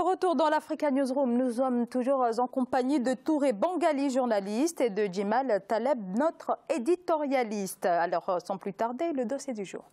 retour dans l'Africa Newsroom, nous sommes toujours en compagnie de Touré Bangali, journaliste, et de Djimal Taleb, notre éditorialiste. Alors, sans plus tarder, le dossier du jour.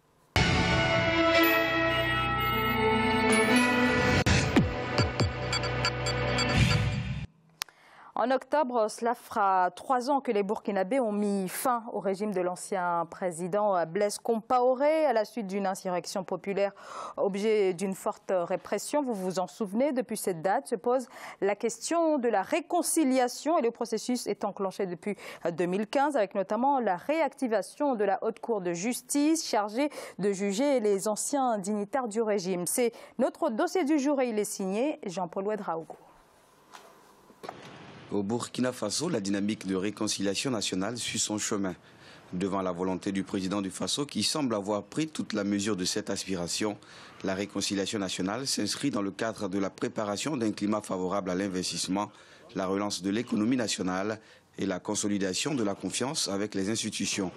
En octobre, cela fera 3 ans que les Burkinabés ont mis fin au régime de l'ancien président Blaise Compaoré à la suite d'une insurrection populaire objet d'une forte répression. Vous vous en souvenez, depuis cette date se pose la question de la réconciliation et le processus est enclenché depuis 2015 avec notamment la réactivation de la Haute Cour de justice chargée de juger les anciens dignitaires du régime. C'est notre dossier du jour et il est signé Jean-Paul Ouedraogo. Au Burkina Faso, la dynamique de réconciliation nationale suit son chemin. Devant la volonté du président du Faso qui semble avoir pris toute la mesure de cette aspiration, la réconciliation nationale s'inscrit dans le cadre de la préparation d'un climat favorable à l'investissement, la relance de l'économie nationale et la consolidation de la confiance avec les institutions.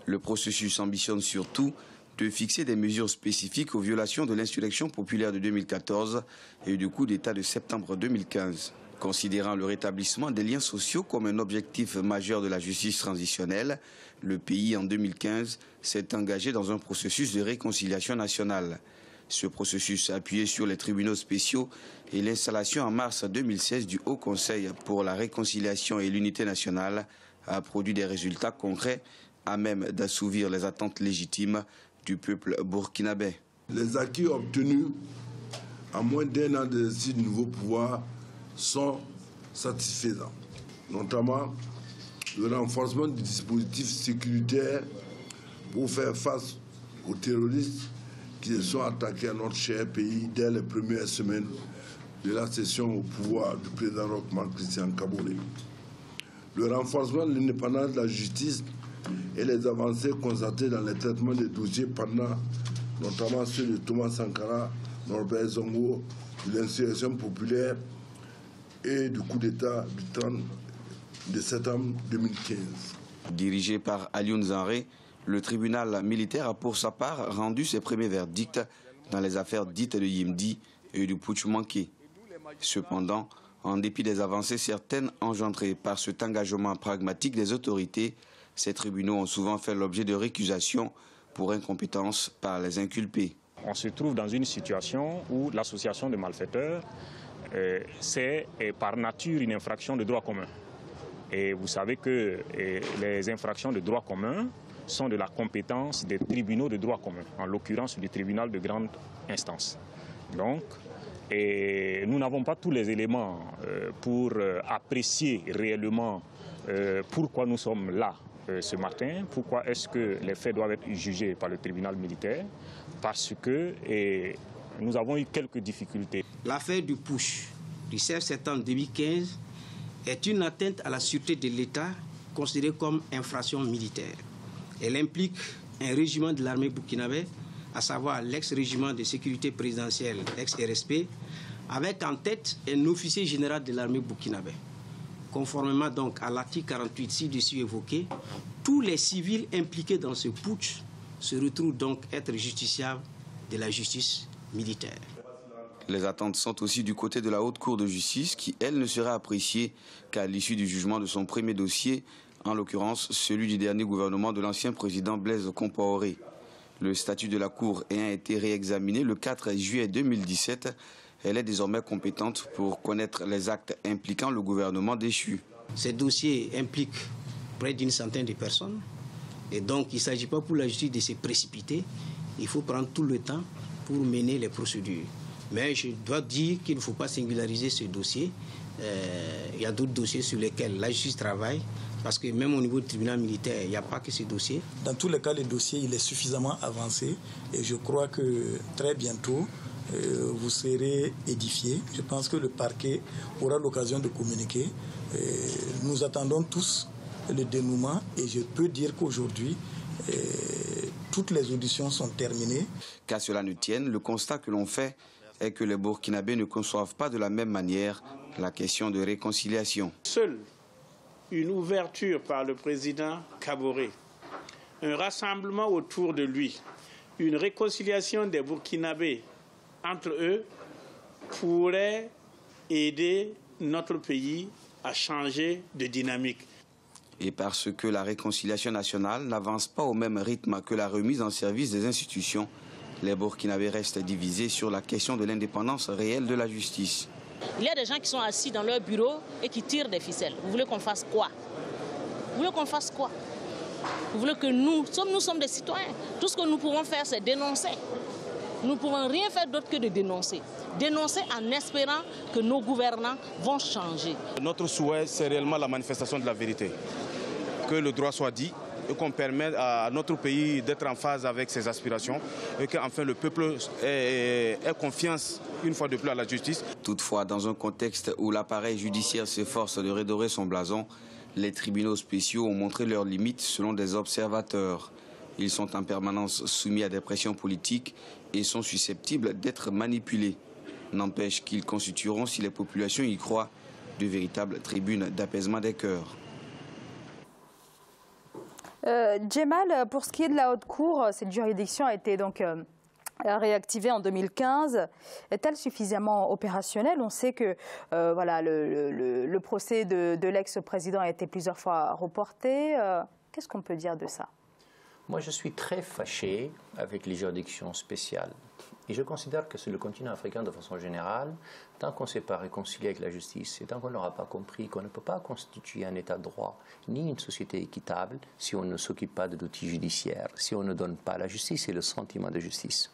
Le processus ambitionne surtout de fixer des mesures spécifiques aux violations de l'insurrection populaire de 2014 et du coup d'État de septembre 2015. Considérant le rétablissement des liens sociaux comme un objectif majeur de la justice transitionnelle, le pays, en 2015, s'est engagé dans un processus de réconciliation nationale. Ce processus, appuyé sur les tribunaux spéciaux et l'installation en mars 2016 du Haut Conseil pour la réconciliation et l'unité nationale, a produit des résultats concrets à même d'assouvir les attentes légitimes du peuple burkinabé. Les acquis obtenus en moins d'1 an d'exercice du nouveau pouvoir sont satisfaisants, notamment le renforcement du dispositif sécuritaire pour faire face aux terroristes qui se sont attaqués à notre cher pays dès les premières semaines de la session au pouvoir du président Roch Marc Christian Kaboré. Le renforcement de l'indépendance de la justice et les avancées constatées dans le traitement des dossiers pendant notamment ceux de Thomas Sankara, Norbert Zongo, de l'insurrection populaire et du coup d'État du 30 de septembre 2015. Dirigé par Alioune Zanré, le tribunal militaire a pour sa part rendu ses premiers verdicts dans les affaires dites de Yimdi et du putsch manqué. Cependant, en dépit des avancées certaines engendrées par cet engagement pragmatique des autorités, ces tribunaux ont souvent fait l'objet de récusations pour incompétence par les inculpés. On se trouve dans une situation où l'association de malfaiteurs c'est par nature une infraction de droit commun. Et vous savez que les infractions de droit commun sont de la compétence des tribunaux de droit commun, en l'occurrence du tribunal de grande instance. Donc, nous n'avons pas tous les éléments pour apprécier réellement pourquoi nous sommes là ce matin, pourquoi est-ce que les faits doivent être jugés par le tribunal militaire, parce que nous avons eu quelques difficultés. L'affaire du putsch du 16 septembre 2015 est une atteinte à la sûreté de l'État considérée comme infraction militaire. Elle implique un régiment de l'armée burkinabé, à savoir l'ex-régiment de sécurité présidentielle, ex-RSP, avec en tête un officier général de l'armée burkinabé. Conformément donc à l'article 48 ci-dessus évoqué, tous les civils impliqués dans ce putsch se retrouvent donc être justiciables de la justice militaire. Les attentes sont aussi du côté de la Haute Cour de justice qui, elle, ne sera appréciée qu'à l'issue du jugement de son premier dossier, en l'occurrence celui du dernier gouvernement de l'ancien président Blaise Compaoré. Le statut de la Cour ayant été réexaminé le 4 juillet 2017, elle est désormais compétente pour connaître les actes impliquant le gouvernement déchu. Ces dossiers impliquent près d'une centaine de personnes et donc il ne s'agit pas pour la justice de se précipiter, il faut prendre tout le temps pour mener les procédures. Mais je dois dire qu'il ne faut pas singulariser ce dossier. Il y a d'autres dossiers sur lesquels la justice travaille, parce que même au niveau du tribunal militaire, il n'y a pas que ce dossier. Dans tous les cas, le dossier il est suffisamment avancé et je crois que très bientôt, vous serez édifiés. Je pense que le parquet aura l'occasion de communiquer. Nous attendons tous le dénouement et je peux dire qu'aujourd'hui, toutes les auditions sont terminées. Qu'à cela ne tienne, le constat que l'on fait est que les Burkinabés ne conçoivent pas de la même manière la question de réconciliation. Seule une ouverture par le président Kaboré, un rassemblement autour de lui, une réconciliation des Burkinabés entre eux pourrait aider notre pays à changer de dynamique. Et parce que la réconciliation nationale n'avance pas au même rythme que la remise en service des institutions, les Burkinabés restent divisés sur la question de l'indépendance réelle de la justice. Il y a des gens qui sont assis dans leur bureau et qui tirent des ficelles. Vous voulez qu'on fasse quoi? Vous voulez qu'on fasse quoi? Vous voulez que nous sommes des citoyens. Tout ce que nous pouvons faire, c'est dénoncer. Nous ne pouvons rien faire d'autre que de dénoncer. Dénoncer en espérant que nos gouvernants vont changer. Notre souhait, c'est réellement la manifestation de la vérité. Que le droit soit dit et qu'on permette à notre pays d'être en phase avec ses aspirations et qu'enfin le peuple ait confiance une fois de plus à la justice. Toutefois, dans un contexte où l'appareil judiciaire s'efforce de redorer son blason, les tribunaux spéciaux ont montré leurs limites selon des observateurs. Ils sont en permanence soumis à des pressions politiques et sont susceptibles d'être manipulés. N'empêche qu'ils constitueront, si les populations y croient, de véritables tribunes d'apaisement des cœurs. Djemal, pour ce qui est de la Haute Cour, cette juridiction a été donc réactivée en 2015. Est-elle suffisamment opérationnelle? On sait que voilà, le procès de l'ex-président a été plusieurs fois reporté. Qu'est-ce qu'on peut dire de ça? Moi, je suis très fâché avec les juridictions spéciales. Et je considère que c'est le continent africain de façon générale, tant qu'on ne s'est pas réconcilié avec la justice et tant qu'on n'aura pas compris qu'on ne peut pas constituer un État de droit ni une société équitable si on ne s'occupe pas de l'outil judiciaire, si on ne donne pas la justice et le sentiment de justice.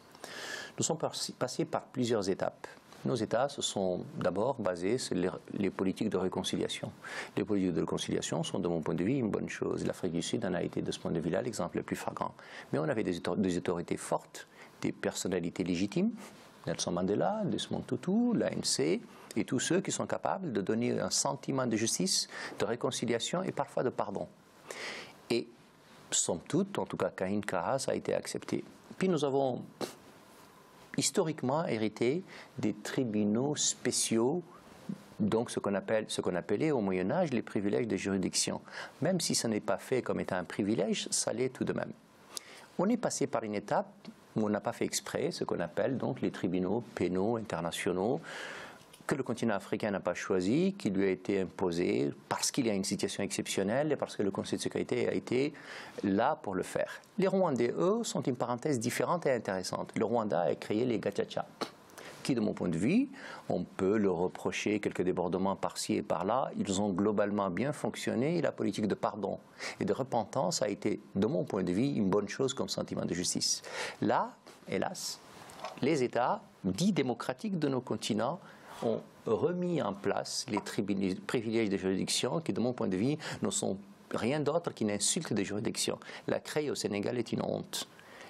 Nous sommes passés par plusieurs étapes. Nos États se sont d'abord basés sur les politiques de réconciliation. Les politiques de réconciliation sont, de mon point de vue, une bonne chose. L'Afrique du Sud en a été, de ce point de vue-là, l'exemple le plus flagrant. Mais on avait des autorités fortes, des personnalités légitimes, Nelson Mandela, Desmond Tutu, l'ANC, et tous ceux qui sont capables de donner un sentiment de justice, de réconciliation et parfois de pardon. Et, somme toute, en tout cas, Kahin Kahas a été accepté. Puis nous avons historiquement hérité des tribunaux spéciaux, donc ce qu'on appelait au Moyen-Âge les privilèges de juridiction. Même si ce n'est pas fait comme étant un privilège, ça l'est tout de même. On est passé par une étape où on n'a pas fait exprès, ce qu'on appelle donc les tribunaux pénaux internationaux, que le continent africain n'a pas choisi, qui lui a été imposé parce qu'il y a une situation exceptionnelle et parce que le Conseil de sécurité a été là pour le faire. Les Rwandais, eux, sont une parenthèse différente et intéressante. Le Rwanda a créé les Gacaca, qui, de mon point de vue, on peut leur reprocher quelques débordements par-ci et par-là. Ils ont globalement bien fonctionné et la politique de pardon et de repentance a été, de mon point de vue, une bonne chose comme sentiment de justice. Là, hélas, les États dits démocratiques de nos continents ont remis en place les privilèges de juridiction qui, de mon point de vue, ne sont rien d'autre qu'une insulte de juridiction. La CREI au Sénégal est une honte.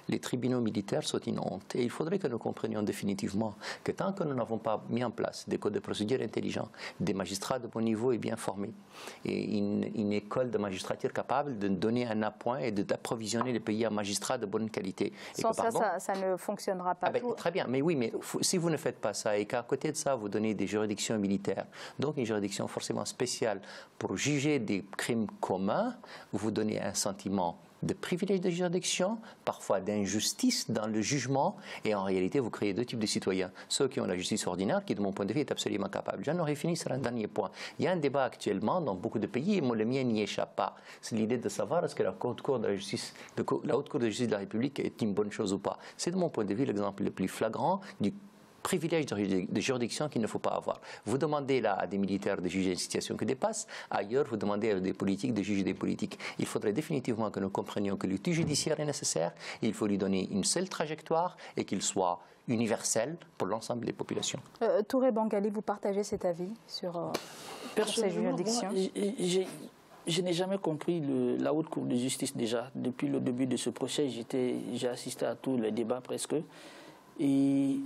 Les tribunaux militaires sont une honte. Et il faudrait que nous comprenions définitivement que tant que nous n'avons pas mis en place des codes de procédure intelligents, des magistrats de bon niveau et bien formés, et une école de magistrature capable de donner un appoint et d'approvisionner les pays en magistrats de bonne qualité. Sans ça ne fonctionnera pas. Très bien, mais oui, mais si vous ne faites pas ça et qu'à côté de ça, vous donnez des juridictions militaires, donc une juridiction forcément spéciale pour juger des crimes communs, vous donnez un sentiment de privilèges de juridiction, parfois d'injustice dans le jugement, et en réalité, vous créez deux types de citoyens. Ceux qui ont la justice ordinaire, qui, de mon point de vue, est absolument capable. J'en aurais fini sur un dernier point. Il y a un débat actuellement dans beaucoup de pays, et le mien n'y échappe pas. C'est l'idée de savoir est-ce que la Haute Cour de justice de la République est une bonne chose ou pas. C'est, de mon point de vue, l'exemple le plus flagrant du privilège de juridiction qu'il ne faut pas avoir. Vous demandez là à des militaires de juger une situation qui dépasse, ailleurs vous demandez à des politiques de juger des politiques. Il faudrait définitivement que nous comprenions que l'outil judiciaire est nécessaire, il faut lui donner une seule trajectoire et qu'il soit universel pour l'ensemble des populations. Touré Bangali, vous partagez cet avis sur ces juridictions? Je n'ai jamais compris la Haute Cour de justice déjà. Depuis le début de ce procès, j'ai assisté à tous les débats presque. Et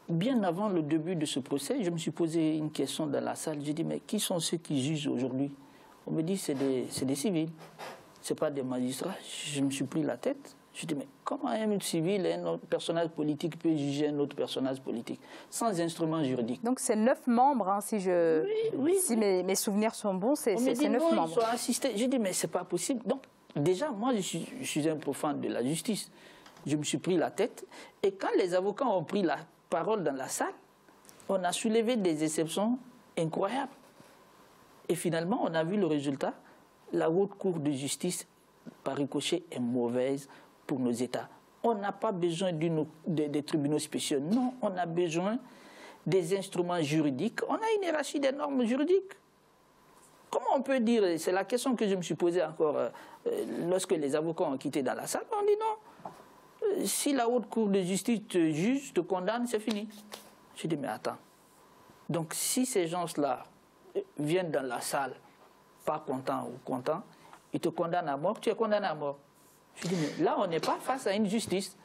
bien avant le début de ce procès, je me suis posé une question dans la salle. J'ai dit, mais qui sont ceux qui jugent aujourd'hui? On me dit, c'est des civils, ce n'est pas des magistrats. Je me suis pris la tête. Je dis, mais comment un civil et un autre personnage politique peut juger un autre personnage politique sans instrument juridique? Donc c'est 9 membres, hein, si mes souvenirs sont bons, c'est 9 membres. Ils sont assistés. Je dis, mais ce n'est pas possible. Donc déjà, moi, je suis un profane de la justice. Je me suis pris la tête. Et quand les avocats ont pris la parole dans la salle, on a soulevé des exceptions incroyables. Et finalement, on a vu le résultat. La haute cour de justice, par ricochet, est mauvaise pour nos États. On n'a pas besoin des tribunaux spéciaux. Non, on a besoin des instruments juridiques. On a une hiérarchie des normes juridiques. Comment on peut dire, c'est la question que je me suis posée encore lorsque les avocats ont quitté dans la salle, on dit non. Si la haute cour de justice te juge, te condamne, c'est fini. Je dis mais attends. Donc si ces gens-là viennent dans la salle, pas contents ou contents, ils te condamnent à mort, tu es condamné à mort. Je dis mais là on n'est pas face à une justice.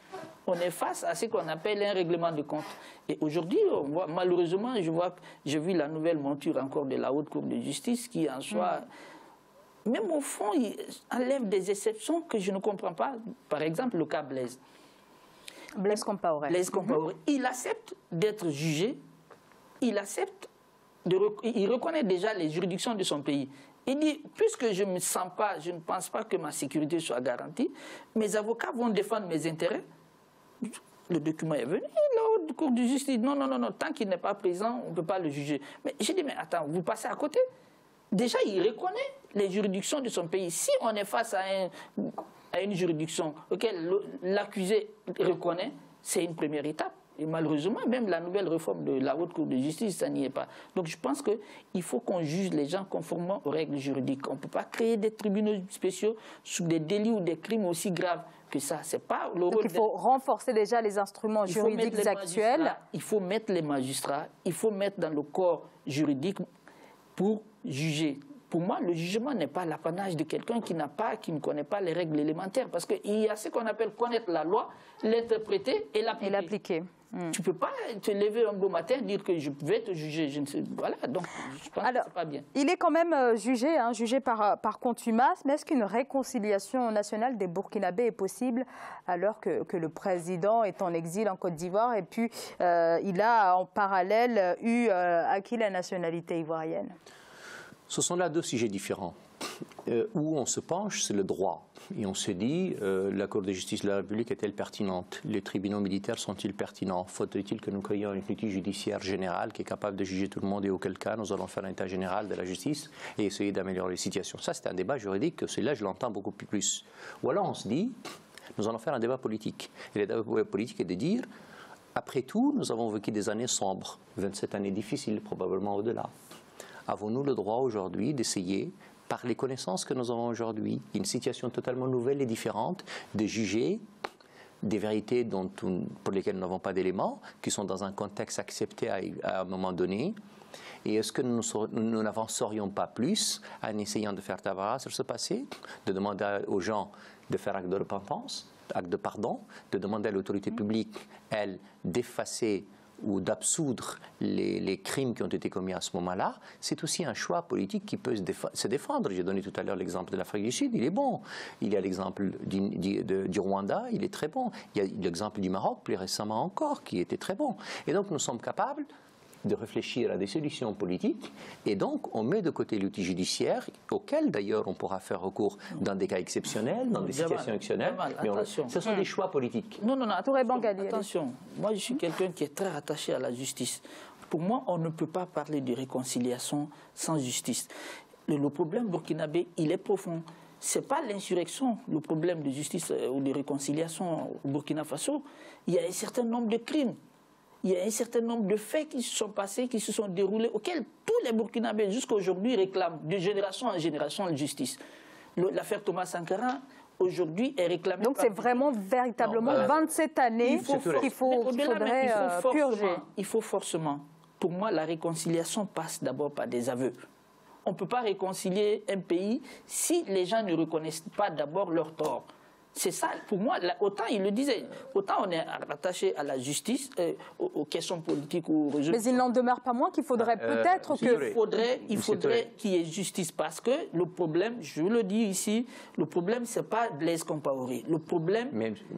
On est face à ce qu'on appelle un règlement de compte. Et aujourd'hui, malheureusement, j'ai vu la nouvelle monture encore de la Haute Cour de justice qui, en soi, même au fond, il enlève des exceptions que je ne comprends pas. Par exemple, le cas Blaise. Blaise Compaoré. Blaise Compaoré. Il accepte d'être jugé. Il reconnaît déjà les juridictions de son pays. Il dit, puisque je ne pense pas que ma sécurité soit garantie, mes avocats vont défendre mes intérêts. Le document est venu, la haute cour de justice, non, tant qu'il n'est pas présent, on ne peut pas le juger. Mais j'ai dit, mais attends, vous passez à côté. Déjà, il reconnaît les juridictions de son pays. Si on est face à une juridiction auquel l'accusé reconnaît, c'est une première étape. Et malheureusement, même la nouvelle réforme de la haute cour de justice, ça n'y est pas. Donc je pense qu'il faut qu'on juge les gens conformément aux règles juridiques. On ne peut pas créer des tribunaux spéciaux sur des délits ou des crimes aussi graves que ça. C'est pas le rôle. Donc il faut renforcer déjà les instruments juridiques actuels. Il faut mettre les magistrats, il faut mettre dans le corps juridique pour juger. Pour moi, le jugement n'est pas l'apanage de quelqu'un qui ne connaît pas les règles élémentaires. Parce qu'il y a ce qu'on appelle connaître la loi, l'interpréter et l'appliquer. Tu ne peux pas te lever un beau matin et dire que je vais te juger. Voilà, donc je pense que c'est pas bien. Il est quand même jugé par contumace, mais est-ce qu'une réconciliation nationale des Burkinabés est possible alors que le président est en exil en Côte d'Ivoire et puis il a en parallèle acquis la nationalité ivoirienne? Ce sont là deux sujets différents. Où on se penche, c'est le droit. Et on se dit, la Cour de justice de la République est-elle pertinente? Les tribunaux militaires sont-ils pertinents? Faudrait-il que nous créions une unité judiciaire générale qui est capable de juger tout le monde et auquel cas nous allons faire un état général de la justice et essayer d'améliorer les situations? Ça, c'est un débat juridique, celui-là, je l'entends beaucoup plus. Ou alors on se dit, nous allons faire un débat politique. Et le débat politique est de dire, après tout, nous avons vécu des années sombres, 27 années difficiles, probablement au-delà. Avons-nous le droit aujourd'hui d'essayer, par les connaissances que nous avons aujourd'hui, une situation totalement nouvelle et différente, de juger des vérités pour lesquelles nous n'avons pas d'éléments, qui sont dans un contexte accepté à un moment donné? Et est-ce que nous n'avancerions pas plus en essayant de faire tabac sur ce passé, de demander aux gens de faire acte de repentance, acte de pardon, de demander à l'autorité publique, elle, d'effacer ou d'absoudre les crimes qui ont été commis à ce moment-là? C'est aussi un choix politique qui peut se défendre. J'ai donné tout à l'heure l'exemple de l'Afrique du Sud, il est bon. Il y a l'exemple du Rwanda, il est très bon. Il y a l'exemple du Maroc, plus récemment encore, qui était très bon. Et donc nous sommes capables de réfléchir à des solutions politiques, et donc on met de côté l'outil judiciaire, auquel d'ailleurs on pourra faire recours dans des cas exceptionnels, dans des situations exceptionnelles, mais ce sont des choix politiques. Non, attention, moi je suis quelqu'un qui est très attaché à la justice. Pour moi, on ne peut pas parler de réconciliation sans justice. Le problème burkinabé, il est profond. Ce n'est pas l'insurrection, le problème de justice ou de réconciliation au Burkina Faso. Il y a un certain nombre de crimes. Il y a un certain nombre de faits qui se sont passés, qui se sont déroulés, auxquels tous les Burkinabés jusqu'à aujourd'hui réclament de génération en génération la justice. L'affaire Thomas Sankara, aujourd'hui, est réclamée. Donc c'est vraiment, véritablement 27 années qu'il faudrait purger. Il faut forcément. Pour moi, la réconciliation passe d'abord par des aveux. On ne peut pas réconcilier un pays si les gens ne reconnaissent pas d'abord leur tort. C'est ça, pour moi, autant il le disait, autant on est attaché à la justice, aux questions politiques ou aux réseaux. Mais il n'en demeure pas moins qu'il faudrait peut-être Il faudrait qu'il y ait justice, parce que le problème, je le dis ici, le problème c'est pas Blaise Compaoré. Le problème,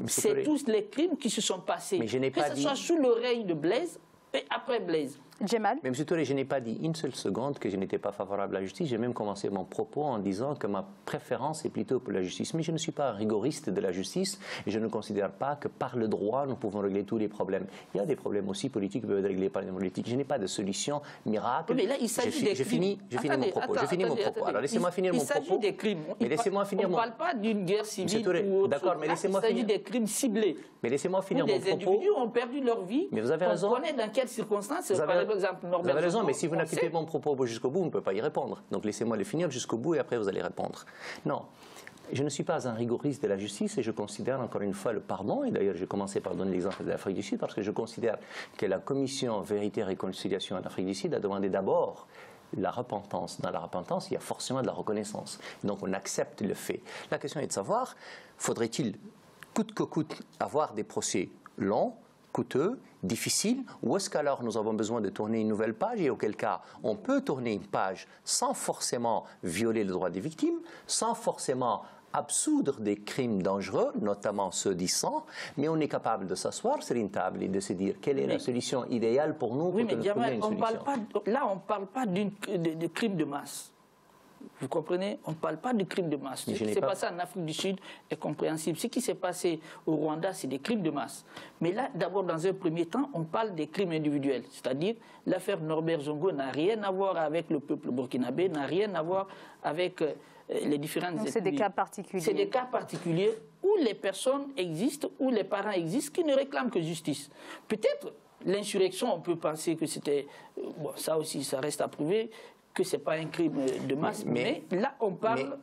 c'est tous les crimes qui se sont passés. Mais je n'ai pas que ce soit sous le règne de Blaise et après Blaise. Djemal. Mais M. Touré, je n'ai pas dit une seule seconde que je n'étais pas favorable à la justice. J'ai même commencé mon propos en disant que ma préférence est plutôt pour la justice. Mais je ne suis pas un rigoriste de la justice et je ne considère pas que par le droit, nous pouvons régler tous les problèmes. Il y a des problèmes aussi politiques qui peuvent être réglés par les politiques. Je n'ai pas de solution miracle. Mais là, il s'agit des crimes. Je finis mon propos. Je finis mon propos. Alors laissez-moi finir mon propos. Il s'agit des crimes. Mais laissez-moi finir mon... On ne parle pas d'une guerre civile ou autre. D'accord, mais laissez-moi finir. Il s'agit des crimes ciblés. Mais laissez-moi finir mon propos. Des individus ont perdu leur vie. Mais vous avez raison. On connaît dans quelles circonstances. Par exemple, vous avez raison, mais si vous n'acceptez mon propos jusqu'au bout, on ne peut pas y répondre. Donc laissez-moi le finir jusqu'au bout et après vous allez répondre. Non, je ne suis pas un rigoriste de la justice et je considère encore une fois le pardon, et d'ailleurs j'ai commencé par donner l'exemple de l'Afrique du Sud, parce que je considère que la commission Vérité et Réconciliation en Afrique du Sud a demandé d'abord la repentance. Dans la repentance, il y a forcément de la reconnaissance. Donc on accepte le fait. La question est de savoir, faudrait-il coûte que coûte avoir des procès longs, coûteux, difficile, ou est-ce qu'alors nous avons besoin de tourner une nouvelle page et auquel cas on peut tourner une page sans forcément violer le droit des victimes, sans forcément absoudre des crimes dangereux, notamment ceux d'Issan, mais on est capable de s'asseoir sur une table et de se dire quelle est la solution idéale pour nous. Oui, mais Djemal, on ne parle pas de crime de masse. Vous comprenez? On ne parle pas de crimes de masse. Ce qui s'est passé en Afrique du Sud est compréhensible. Ce qui s'est passé au Rwanda, c'est des crimes de masse. Mais là, d'abord, dans un premier temps, on parle des crimes individuels. C'est-à-dire, l'affaire Norbert Zongo n'a rien à voir avec le peuple burkinabé, n'a rien à voir avec les différentes ethnies. C'est des cas particuliers. C'est des cas particuliers où les personnes existent, où les parents existent, qui ne réclament que justice. Peut-être l'insurrection, on peut penser que c'était... Bon, ça aussi, ça reste à prouver, que ce n'est pas un crime de masse, mais là on parle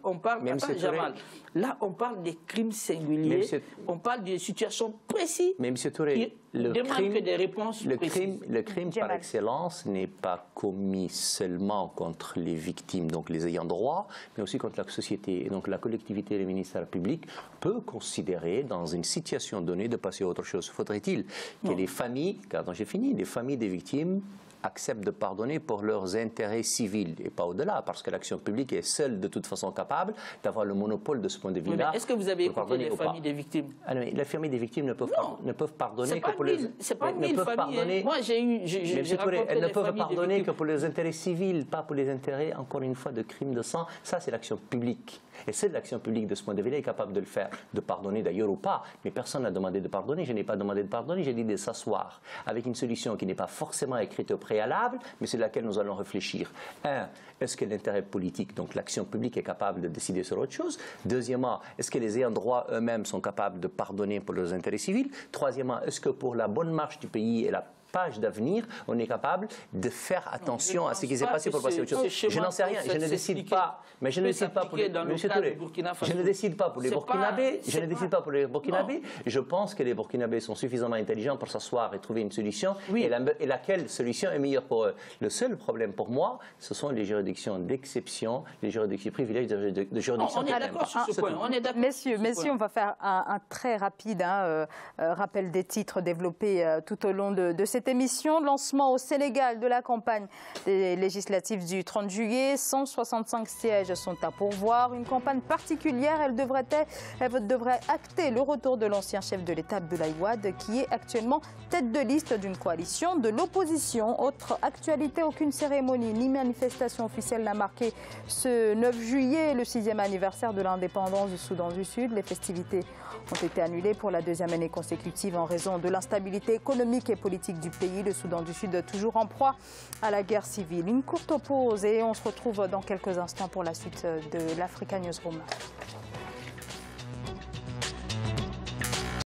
Jamal, là on parle des crimes singuliers, on parle de situations précises qui demandent que des réponses précises. Le crime par excellence n'est pas commis seulement contre les victimes, donc les ayants droit, mais aussi contre la société. Et donc la collectivité et le ministère public peut considérer dans une situation donnée de passer à autre chose. Faudrait-il que les familles, pardon j'ai fini, les familles des victimes acceptent de pardonner pour leurs intérêts civils et pas au-delà, parce que l'action publique est seule de toute façon capable d'avoir le monopole de ce point de vue-là. Oui, est-ce que vous avez écouté les familles des victimes? Les familles des victimes ne peuvent pardonner que pour les... C'est pas 1000 familles. Moi, j'ai rencontré elles ne peuvent pardonner que pour les intérêts civils, pas pour les intérêts, encore une fois, de crimes de sang. Ça, c'est l'action publique. Et seule l'action publique de ce point de vue-là est capable de le faire, de pardonner d'ailleurs ou pas. Mais personne n'a demandé de pardonner. Je n'ai pas demandé de pardonner, j'ai dit de s'asseoir avec une solution qui n'est pas forcément écrite au préalable, mais sur laquelle nous allons réfléchir. Est-ce que l'intérêt politique, donc l'action publique, est capable de décider sur autre chose? Deuxièmement, est-ce que les ayants droit eux-mêmes sont capables de pardonner pour leurs intérêts civils? Troisièmement, est-ce que pour la bonne marche du pays et la page d'avenir, on est capable de faire attention à ce qui s'est passé pour passer à autre chose. Je n'en sais rien, je ne décide pas, mais je ne décide pas pour les je ne décide pas pour les Burkinabés, je ne décide pas pour les Burkinabés. Je pense que les Burkinabés sont suffisamment intelligents pour s'asseoir et trouver une solution, et laquelle solution est meilleure pour eux. Le seul problème pour moi, ce sont les juridictions d'exception, les juridictions privilèges de juridictions. On est d'accord sur ce point. Messieurs, on va faire un très rapide rappel des titres développés tout au long de cette émission. Lancement au Sénégal de la campagne des législatives du 30 juillet. 165 sièges sont à pourvoir. Une campagne particulière, elle devrait acter le retour de l'ancien chef de l'État Abdoulaye Wade, qui est actuellement tête de liste d'une coalition de l'opposition. Autre actualité, aucune cérémonie ni manifestation officielle n'a marqué ce 9 juillet, le 6e anniversaire de l'indépendance du Soudan du Sud. Les festivités ont été annulées pour la 2e année consécutive en raison de l'instabilité économique et politique du pays. Le Soudan du Sud toujours en proie à la guerre civile. Une courte pause et on se retrouve dans quelques instants pour la suite de l'Africa Newsroom.